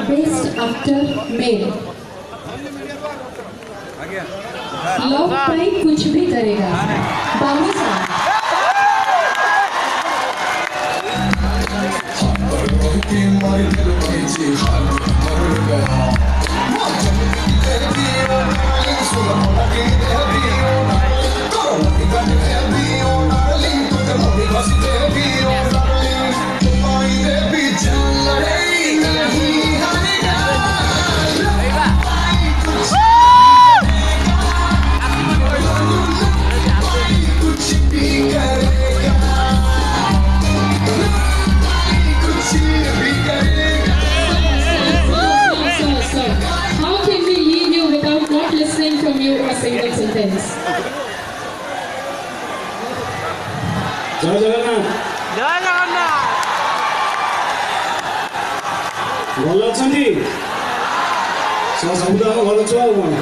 Best Actor Male. Love भाई कुछ भी करेगा. बाबू साहब. From you a single sentence. जय जगन्नाथ जय जगन्नाथ ଭଲ ଅଛନ୍ତି ସବୁଯାକ ଭଲ ଅଛ ଆଉ କ'ଣ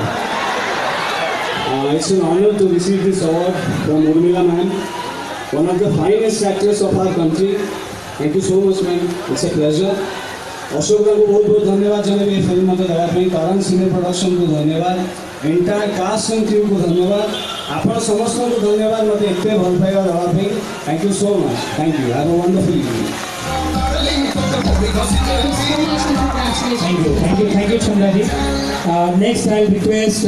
It's an honor to receive this award from Urmila ma'am, one of the finest actors of our country. Thank you so much ma'am, it's a pleasure. Ashok को बहुत बहुत धन्यवाद जनाबी फिल्म मत देवाई करण सिने प्रोडक्शन को धन्यवाद एंटायर कास्ट एंड क्रू को धन्यवाद आपण समस्त को धन्यवाद मत एत भल पाइबा देवाई thank you so much thank you have a wonderful evening Thank you, Chandra ji. Next, I'll request